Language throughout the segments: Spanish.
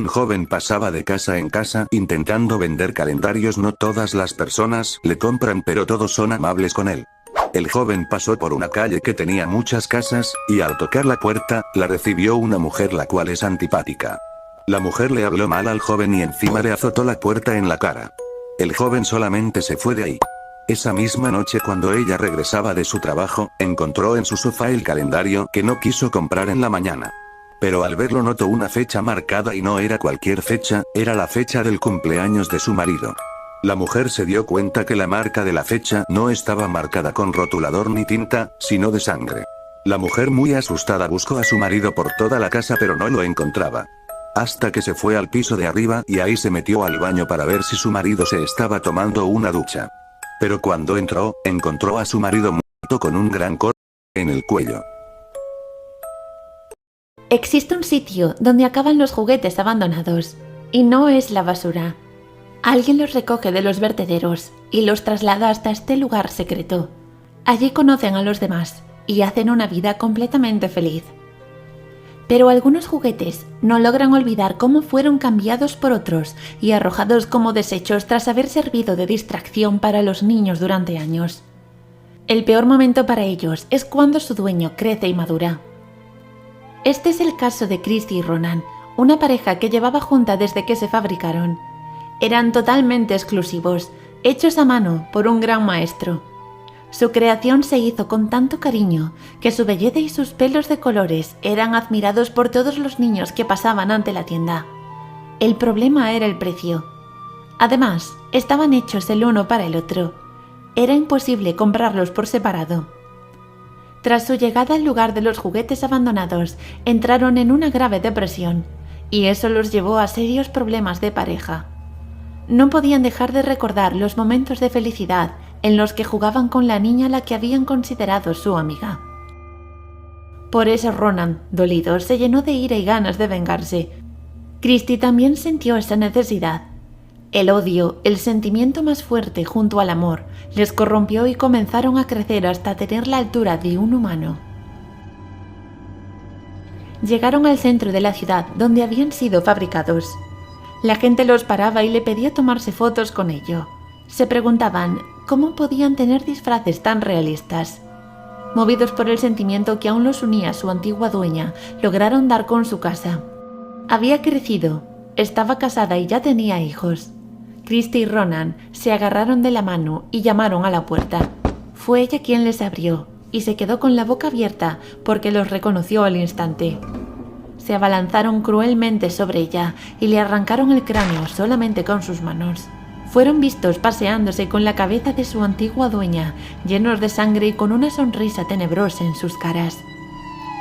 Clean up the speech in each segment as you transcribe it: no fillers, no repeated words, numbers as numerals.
Un joven pasaba de casa en casa intentando vender calendarios. No todas las personas le compran, pero todos son amables con él. El joven pasó por una calle que tenía muchas casas, y al tocar la puerta, la recibió una mujer la cual es antipática. La mujer le habló mal al joven y encima le azotó la puerta en la cara. El joven solamente se fue de ahí. Esa misma noche, cuando ella regresaba de su trabajo, encontró en su sofá el calendario que no quiso comprar en la mañana. Pero al verlo notó una fecha marcada y no era cualquier fecha, era la fecha del cumpleaños de su marido. La mujer se dio cuenta que la marca de la fecha no estaba marcada con rotulador ni tinta, sino de sangre. La mujer, muy asustada, buscó a su marido por toda la casa pero no lo encontraba. Hasta que se fue al piso de arriba y ahí se metió al baño para ver si su marido se estaba tomando una ducha. Pero cuando entró, encontró a su marido muerto con un gran corte en el cuello. Existe un sitio donde acaban los juguetes abandonados, y no es la basura. Alguien los recoge de los vertederos y los traslada hasta este lugar secreto. Allí conocen a los demás y hacen una vida completamente feliz. Pero algunos juguetes no logran olvidar cómo fueron cambiados por otros y arrojados como desechos tras haber servido de distracción para los niños durante años. El peor momento para ellos es cuando su dueño crece y madura. Este es el caso de Christy y Ronan, una pareja que llevaba junta desde que se fabricaron. Eran totalmente exclusivos, hechos a mano por un gran maestro. Su creación se hizo con tanto cariño que su belleza y sus pelos de colores eran admirados por todos los niños que pasaban ante la tienda. El problema era el precio. Además, estaban hechos el uno para el otro. Era imposible comprarlos por separado. Tras su llegada al lugar de los juguetes abandonados, entraron en una grave depresión, y eso los llevó a serios problemas de pareja. No podían dejar de recordar los momentos de felicidad en los que jugaban con la niña a la que habían considerado su amiga. Por eso Ronan, dolido, se llenó de ira y ganas de vengarse. Christy también sintió esa necesidad. El odio, el sentimiento más fuerte junto al amor, les corrompió y comenzaron a crecer hasta tener la altura de un humano. Llegaron al centro de la ciudad donde habían sido fabricados. La gente los paraba y le pedía tomarse fotos con ello. Se preguntaban cómo podían tener disfraces tan realistas. Movidos por el sentimiento que aún los unía a su antigua dueña, lograron dar con su casa. Había crecido, estaba casada y ya tenía hijos. Christy y Ronan se agarraron de la mano y llamaron a la puerta. Fue ella quien les abrió y se quedó con la boca abierta porque los reconoció al instante. Se abalanzaron cruelmente sobre ella y le arrancaron el cráneo solamente con sus manos. Fueron vistos paseándose con la cabeza de su antigua dueña, llenos de sangre y con una sonrisa tenebrosa en sus caras.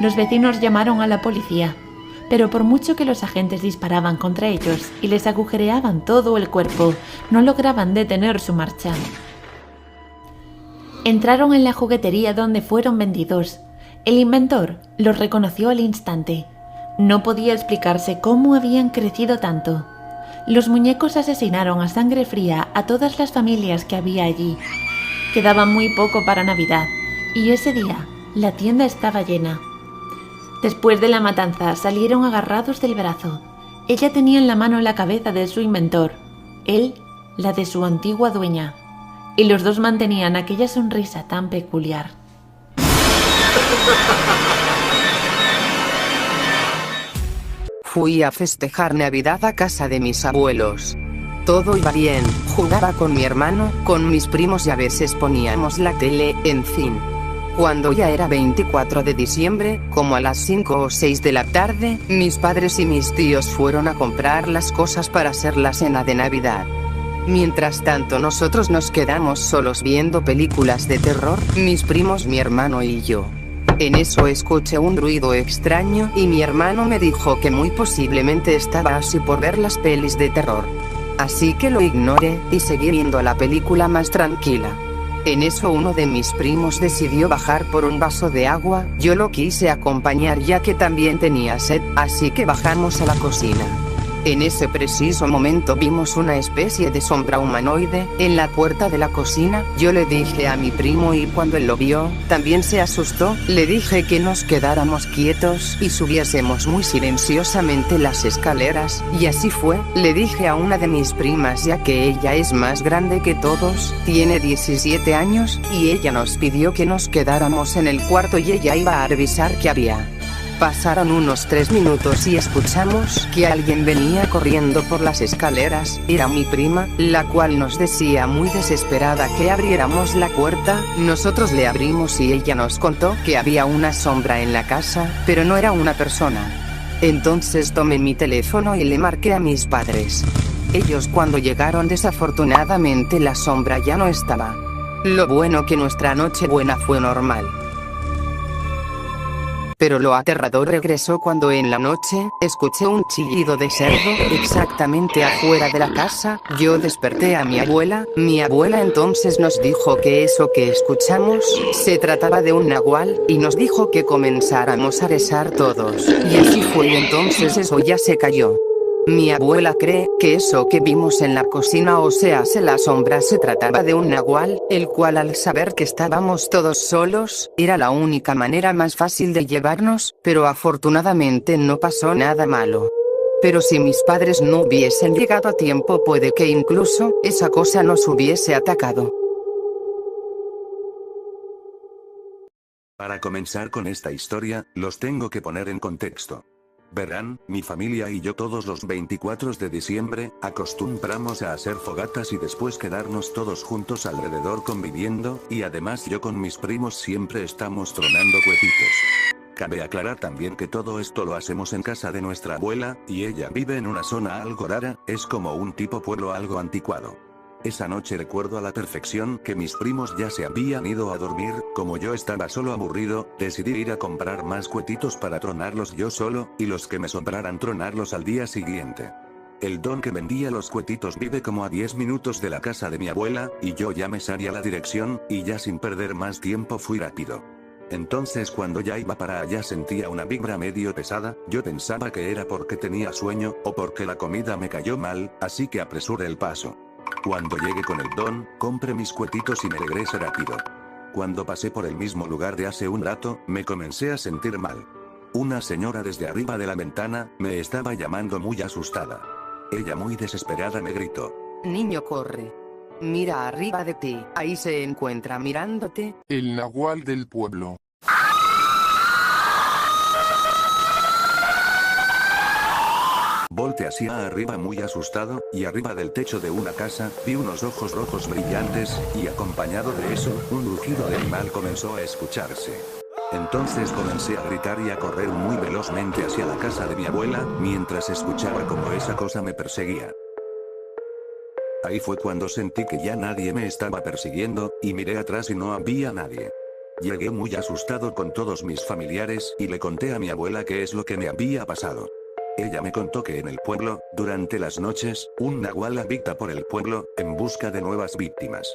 Los vecinos llamaron a la policía, pero por mucho que los agentes disparaban contra ellos y les agujereaban todo el cuerpo, no lograban detener su marcha. Entraron en la juguetería donde fueron vendidos. El inventor los reconoció al instante. No podía explicarse cómo habían crecido tanto. Los muñecos asesinaron a sangre fría a todas las familias que había allí. Quedaba muy poco para Navidad, y ese día la tienda estaba llena. Después de la matanza salieron agarrados del brazo. Ella tenía en la mano la cabeza de su inventor, él la de su antigua dueña, y los dos mantenían aquella sonrisa tan peculiar. Fui a festejar Navidad a casa de mis abuelos. Todo iba bien, jugaba con mi hermano, con mis primos y a veces poníamos la tele, en fin. Cuando ya era 24 de diciembre, como a las 5 o 6 de la tarde, mis padres y mis tíos fueron a comprar las cosas para hacer la cena de Navidad. Mientras tanto nosotros nos quedamos solos viendo películas de terror, mis primos, mi hermano y yo. En eso escuché un ruido extraño y mi hermano me dijo que muy posiblemente estaba así por ver las pelis de terror. Así que lo ignoré y seguí viendo la película más tranquila. En eso uno de mis primos decidió bajar por un vaso de agua, yo lo quise acompañar ya que también tenía sed, así que bajamos a la cocina. En ese preciso momento vimos una especie de sombra humanoide en la puerta de la cocina. Yo le dije a mi primo y cuando él lo vio, también se asustó. Le dije que nos quedáramos quietos y subiésemos muy silenciosamente las escaleras, y así fue. Le dije a una de mis primas, ya que ella es más grande que todos, tiene 17 años, y ella nos pidió que nos quedáramos en el cuarto y ella iba a revisar qué había. Pasaron unos 3 minutos y escuchamos que alguien venía corriendo por las escaleras. Era mi prima, la cual nos decía muy desesperada que abriéramos la puerta. Nosotros le abrimos y ella nos contó que había una sombra en la casa, pero no era una persona. Entonces tomé mi teléfono y le marqué a mis padres. Ellos cuando llegaron, desafortunadamente la sombra ya no estaba. Lo bueno que nuestra Nochebuena fue normal. Pero lo aterrador regresó cuando en la noche escuché un chillido de cerdo exactamente afuera de la casa. Yo desperté a mi abuela entonces nos dijo que eso que escuchamos se trataba de un nahual, y nos dijo que comenzáramos a rezar todos. Y así fue, y entonces eso ya se cayó. Mi abuela cree que eso que vimos en la cocina, o sea, la sombra, se trataba de un nahual, el cual al saber que estábamos todos solos, era la única manera más fácil de llevarnos, pero afortunadamente no pasó nada malo. Pero si mis padres no hubiesen llegado a tiempo, puede que incluso esa cosa nos hubiese atacado. Para comenzar con esta historia, los tengo que poner en contexto. Verán, mi familia y yo todos los 24 de diciembre, acostumbramos a hacer fogatas y después quedarnos todos juntos alrededor conviviendo, y además yo con mis primos siempre estamos tronando cuetitos. Cabe aclarar también que todo esto lo hacemos en casa de nuestra abuela, y ella vive en una zona algo rara, es como un tipo pueblo algo anticuado. Esa noche recuerdo a la perfección que mis primos ya se habían ido a dormir. Como yo estaba solo aburrido, decidí ir a comprar más cuetitos para tronarlos yo solo, y los que me sobraran tronarlos al día siguiente. El don que vendía los cuetitos vive como a 10 minutos de la casa de mi abuela, y yo ya me sabía la dirección, y ya sin perder más tiempo fui rápido. Entonces cuando ya iba para allá sentía una vibra medio pesada. Yo pensaba que era porque tenía sueño, o porque la comida me cayó mal, así que apresuré el paso. Cuando llegué con el don, compré mis cuetitos y me regresé rápido. Cuando pasé por el mismo lugar de hace un rato, me comencé a sentir mal. Una señora desde arriba de la ventana, me estaba llamando muy asustada. Ella muy desesperada me gritó: Niño, corre. Mira arriba de ti, ahí se encuentra mirándote el nahual del pueblo. Volteé hacia arriba muy asustado, y arriba del techo de una casa, vi unos ojos rojos brillantes, y acompañado de eso, un rugido de animal comenzó a escucharse. Entonces comencé a gritar y a correr muy velozmente hacia la casa de mi abuela, mientras escuchaba como esa cosa me perseguía. Ahí fue cuando sentí que ya nadie me estaba persiguiendo, y miré atrás y no había nadie. Llegué muy asustado con todos mis familiares, y le conté a mi abuela qué es lo que me había pasado. Ella me contó que en el pueblo, durante las noches, un nahual habita por el pueblo, en busca de nuevas víctimas.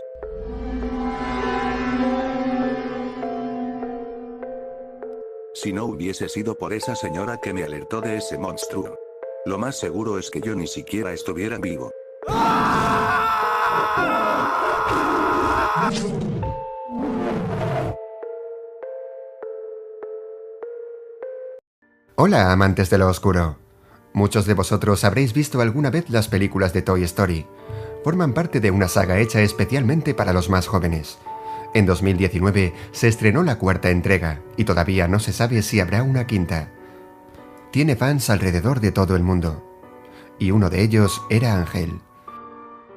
Si no hubiese sido por esa señora que me alertó de ese monstruo, lo más seguro es que yo ni siquiera estuviera vivo. Hola, amantes de lo oscuro. Muchos de vosotros habréis visto alguna vez las películas de Toy Story. Forman parte de una saga hecha especialmente para los más jóvenes. En 2019 se estrenó la 4ª entrega, y todavía no se sabe si habrá una 5ª. Tiene fans alrededor de todo el mundo. Y uno de ellos era Ángel.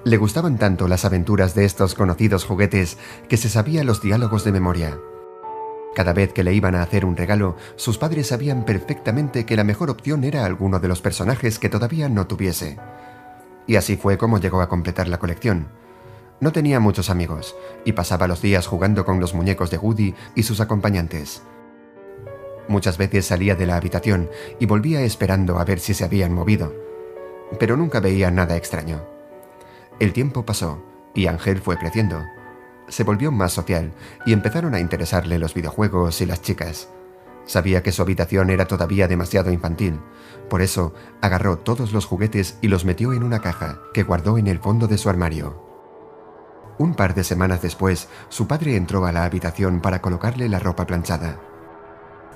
Le gustaban tanto las aventuras de estos conocidos juguetes que se sabía los diálogos de memoria. Cada vez que le iban a hacer un regalo, sus padres sabían perfectamente que la mejor opción era alguno de los personajes que todavía no tuviese. Y así fue como llegó a completar la colección. No tenía muchos amigos, y pasaba los días jugando con los muñecos de Woody y sus acompañantes. Muchas veces salía de la habitación y volvía esperando a ver si se habían movido, pero nunca veía nada extraño. El tiempo pasó, y Ángel fue creciendo. Se volvió más social y empezaron a interesarle los videojuegos y las chicas. Sabía que su habitación era todavía demasiado infantil, por eso agarró todos los juguetes y los metió en una caja que guardó en el fondo de su armario. Un par de semanas después, su padre entró a la habitación para colocarle la ropa planchada.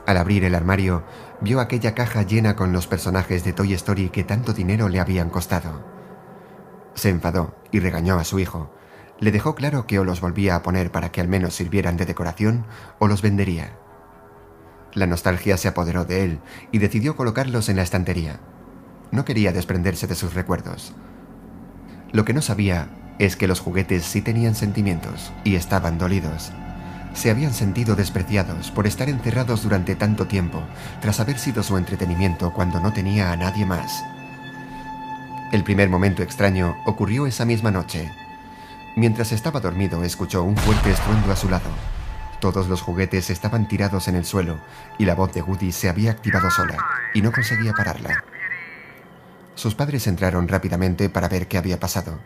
Al abrir el armario, vio aquella caja llena con los personajes de Toy Story que tanto dinero le habían costado. Se enfadó y regañó a su hijo. Le dejó claro que o los volvía a poner para que al menos sirvieran de decoración o los vendería. La nostalgia se apoderó de él y decidió colocarlos en la estantería. No quería desprenderse de sus recuerdos. Lo que no sabía es que los juguetes sí tenían sentimientos y estaban dolidos. Se habían sentido despreciados por estar encerrados durante tanto tiempo, tras haber sido su entretenimiento cuando no tenía a nadie más. El primer momento extraño ocurrió esa misma noche. Mientras estaba dormido, escuchó un fuerte estruendo a su lado. Todos los juguetes estaban tirados en el suelo y la voz de Woody se había activado sola y no conseguía pararla. Sus padres entraron rápidamente para ver qué había pasado.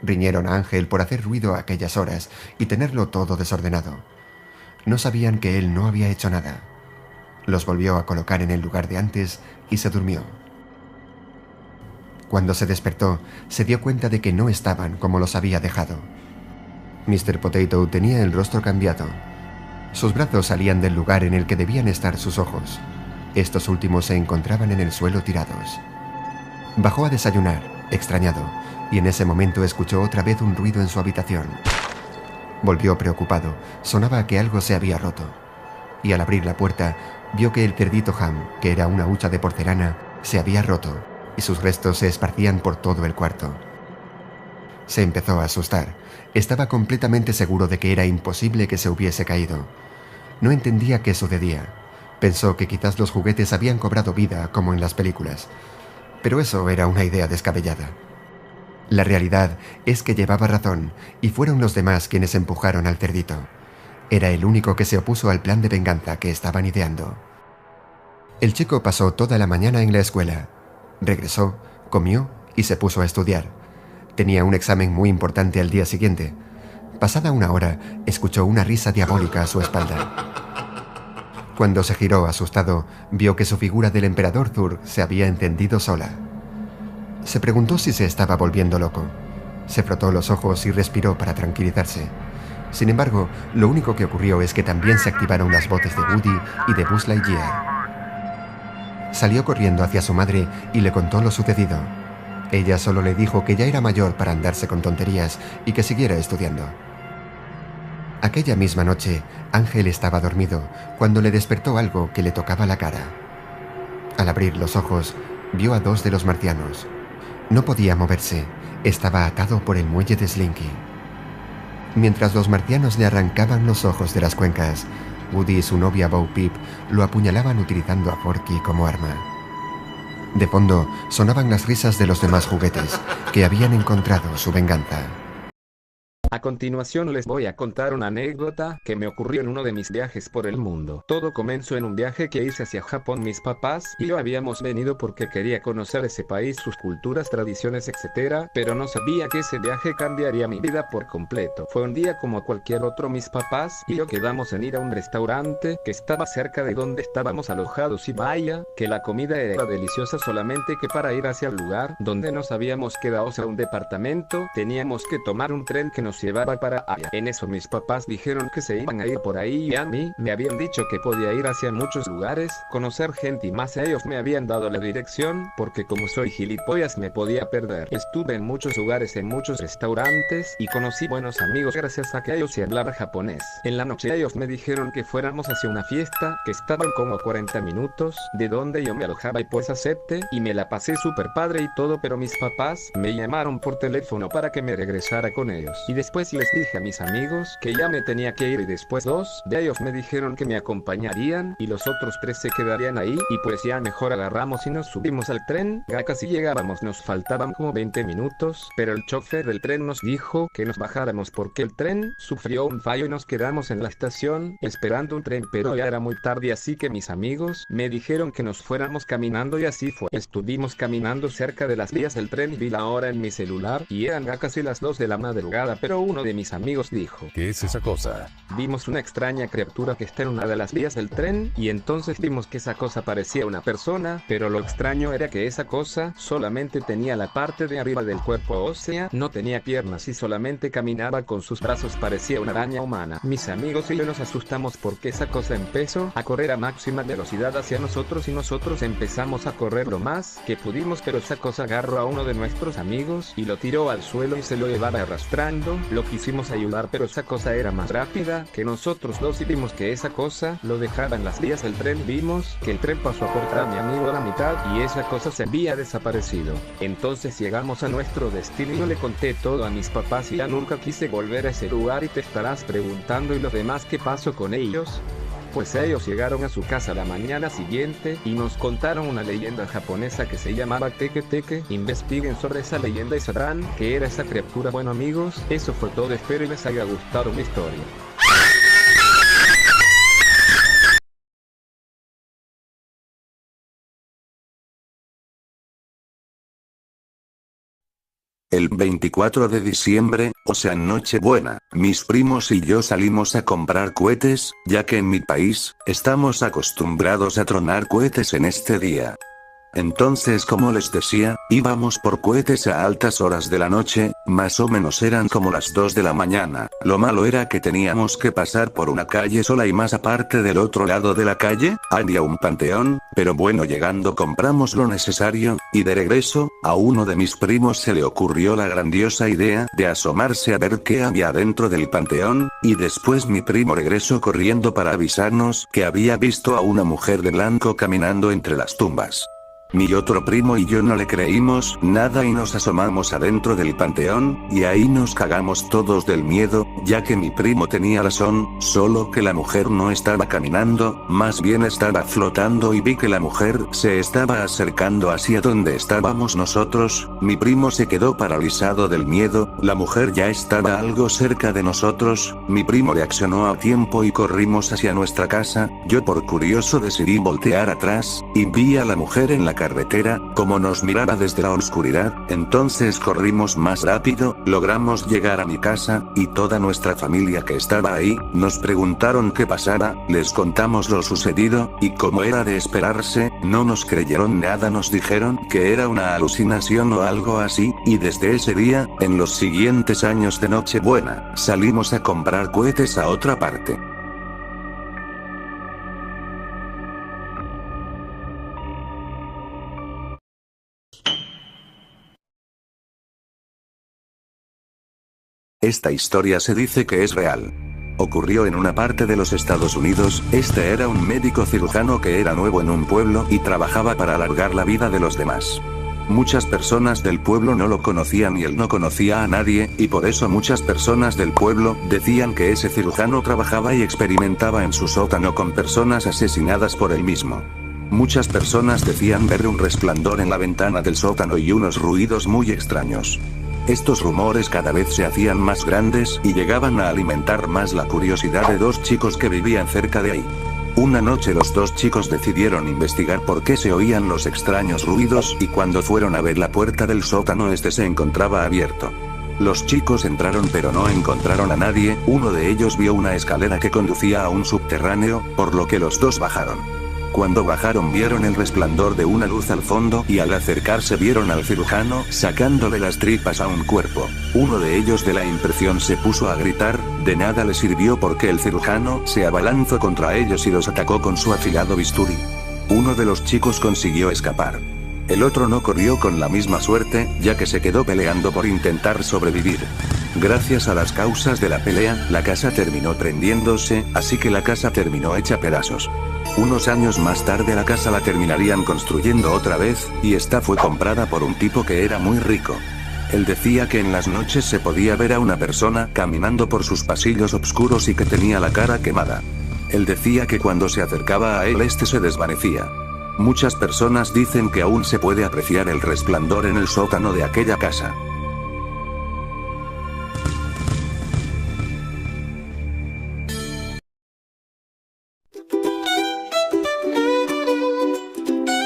Riñeron a Ángel por hacer ruido a aquellas horas y tenerlo todo desordenado. No sabían que él no había hecho nada. Los volvió a colocar en el lugar de antes y se durmió. Cuando se despertó, se dio cuenta de que no estaban como los había dejado. Mr. Potato tenía el rostro cambiado. Sus brazos salían del lugar en el que debían estar sus ojos. Estos últimos se encontraban en el suelo tirados. Bajó a desayunar, extrañado, y en ese momento escuchó otra vez un ruido en su habitación. Volvió preocupado, sonaba que algo se había roto. Y al abrir la puerta, vio que el cerdito Ham, que era una hucha de porcelana, se había roto, y sus restos se esparcían por todo el cuarto. Se empezó a asustar. Estaba completamente seguro de que era imposible que se hubiese caído. No entendía qué sucedía. Pensó que quizás los juguetes habían cobrado vida, como en las películas. Pero eso era una idea descabellada. La realidad es que llevaba razón, y fueron los demás quienes empujaron al cerdito. Era el único que se opuso al plan de venganza que estaban ideando. El chico pasó toda la mañana en la escuela. Regresó, comió y se puso a estudiar. Tenía un examen muy importante al día siguiente. Pasada una hora, escuchó una risa diabólica a su espalda. Cuando se giró asustado, vio que su figura del emperador Zurg se había encendido sola. Se preguntó si se estaba volviendo loco. Se frotó los ojos y respiró para tranquilizarse. Sin embargo, lo único que ocurrió es que también se activaron las voces de Woody y de Buzz Lightyear. Salió corriendo hacia su madre y le contó lo sucedido. Ella solo le dijo que ya era mayor para andarse con tonterías y que siguiera estudiando. Aquella misma noche, Ángel estaba dormido cuando le despertó algo que le tocaba la cara. Al abrir los ojos, vio a dos de los marcianos. No podía moverse, estaba atado por el muelle de Slinky. Mientras los marcianos le arrancaban los ojos de las cuencas, Woody y su novia Bo Peep lo apuñalaban utilizando a Forky como arma. De fondo sonaban las risas de los demás juguetes, que habían encontrado su venganza. A continuación les voy a contar una anécdota que me ocurrió en uno de mis viajes por el mundo. Todo comenzó en un viaje que hice hacia Japón. Mis papás y yo habíamos venido porque quería conocer ese país, sus culturas, tradiciones, etc. Pero no sabía que ese viaje cambiaría mi vida por completo. Fue un día como cualquier otro. Mis papás y yo quedamos en ir a un restaurante que estaba cerca de donde estábamos alojados, y vaya, que la comida era deliciosa, solamente que para ir hacia el lugar donde nos habíamos quedado, o sea, un departamento, teníamos que tomar un tren que nos llevaba para allá. En eso mis papás dijeron que se iban a ir por ahí, y a mí me habían dicho que podía ir hacia muchos lugares, conocer gente, y más ellos me habían dado la dirección, porque como soy gilipollas me podía perder. Estuve en muchos lugares, en muchos restaurantes, y conocí buenos amigos gracias a que ellos se hablaban japonés. En la noche ellos me dijeron que fuéramos hacia una fiesta que estaban como a 40 minutos de donde yo me alojaba, y pues acepté y me la pasé súper padre y todo, pero mis papás me llamaron por teléfono para que me regresara con ellos, y después les dije a mis amigos que ya me tenía que ir, y después 2 de ellos me dijeron que me acompañarían y los otros 3 se quedarían ahí, y pues ya mejor agarramos y nos subimos al tren. Ya casi llegábamos, nos faltaban como 20 minutos, pero el chofer del tren nos dijo que nos bajáramos porque el tren sufrió un fallo y nos quedamos en la estación esperando un tren, pero ya era muy tarde, así que mis amigos me dijeron que nos fuéramos caminando, y así fue. Estuvimos caminando cerca de las vías del tren y vi la hora en mi celular y eran ya casi las 2 de la madrugada, pero uno de mis amigos dijo: ¿Qué es esa cosa? vimos una extraña criatura que está en una de las vías del tren, y entonces vimos que esa cosa parecía una persona, pero lo extraño era que esa cosa solamente tenía la parte de arriba del cuerpo ósea, no tenía piernas y solamente caminaba con sus brazos, parecía una araña humana. Mis amigos y yo nos asustamos porque esa cosa empezó a correr a máxima velocidad hacia nosotros y nosotros empezamos a correr lo más que pudimos, pero esa cosa agarró a uno de nuestros amigos y lo tiró al suelo y se lo llevaba arrastrando. Lo quisimos ayudar, pero esa cosa era más rápida que nosotros dos y vimos que esa cosa lo dejaba en las vías del tren. Vimos que el tren pasó a cortar a mi amigo a la mitad y esa cosa se había desaparecido. Entonces llegamos a nuestro destino y yo le conté todo a mis papás y ya nunca quise volver a ese lugar. Y te estarás preguntando, ¿y los demás qué pasó con ellos? Pues ellos llegaron a su casa la mañana siguiente y nos contaron una leyenda japonesa que se llamaba Teke Teke. Investiguen sobre esa leyenda y sabrán qué era esa criatura. Bueno amigos, eso fue todo, espero les haya gustado mi historia. El 24 de diciembre, o sea Nochebuena, mis primos y yo salimos a comprar cohetes, ya que en mi país, estamos acostumbrados a tronar cohetes en este día. Entonces, como les decía, íbamos por cohetes a altas horas de la noche, más o menos eran como las 2 de la mañana. Lo malo era que teníamos que pasar por una calle sola y más aparte del otro lado de la calle, había un panteón, pero bueno, llegando compramos lo necesario, y de regreso, a uno de mis primos se le ocurrió la grandiosa idea de asomarse a ver qué había dentro del panteón, y después mi primo regresó corriendo para avisarnos que había visto a una mujer de blanco caminando entre las tumbas. Mi otro primo y yo no le creímos nada y nos asomamos adentro del panteón, y ahí nos cagamos todos del miedo, ya que mi primo tenía razón, solo que la mujer no estaba caminando, más bien estaba flotando y vi que la mujer se estaba acercando hacia donde estábamos nosotros. Mi primo se quedó paralizado del miedo, la mujer ya estaba algo cerca de nosotros, mi primo reaccionó a tiempo y corrimos hacia nuestra casa. Yo por curioso decidí voltear atrás, y vi a la mujer en la carretera, como nos miraba desde la oscuridad. Entonces corrimos más rápido, logramos llegar a mi casa, y toda nuestra familia que estaba ahí, nos preguntaron qué pasaba, les contamos lo sucedido, y como era de esperarse, no nos creyeron nada, nos dijeron que era una alucinación o algo así, y desde ese día, en los siguientes años de Nochebuena, salimos a comprar cohetes a otra parte. Esta historia se dice que es real. Ocurrió en una parte de los Estados Unidos. Este era un médico cirujano que era nuevo en un pueblo y trabajaba para alargar la vida de los demás. Muchas personas del pueblo no lo conocían y él no conocía a nadie, y por eso muchas personas del pueblo decían que ese cirujano trabajaba y experimentaba en su sótano con personas asesinadas por él mismo. Muchas personas decían ver un resplandor en la ventana del sótano y unos ruidos muy extraños. Estos rumores cada vez se hacían más grandes y llegaban a alimentar más la curiosidad de dos chicos que vivían cerca de ahí. Una noche los dos chicos decidieron investigar por qué se oían los extraños ruidos, y cuando fueron a ver la puerta del sótano, este se encontraba abierto. Los chicos entraron pero no encontraron a nadie. Uno de ellos vio una escalera que conducía a un subterráneo, por lo que los dos bajaron. Cuando bajaron vieron el resplandor de una luz al fondo y al acercarse vieron al cirujano sacándole las tripas a un cuerpo. Uno de ellos de la impresión se puso a gritar, de nada le sirvió porque el cirujano se abalanzó contra ellos y los atacó con su afilado bisturí. Uno de los chicos consiguió escapar. El otro no corrió con la misma suerte, ya que se quedó peleando por intentar sobrevivir. Gracias a las causas de la pelea, la casa terminó prendiéndose, así que la casa terminó hecha pedazos. Unos años más tarde la casa la terminarían construyendo otra vez, y esta fue comprada por un tipo que era muy rico. Él decía que en las noches se podía ver a una persona caminando por sus pasillos oscuros y que tenía la cara quemada. Él decía que cuando se acercaba a él este se desvanecía. Muchas personas dicen que aún se puede apreciar el resplandor en el sótano de aquella casa.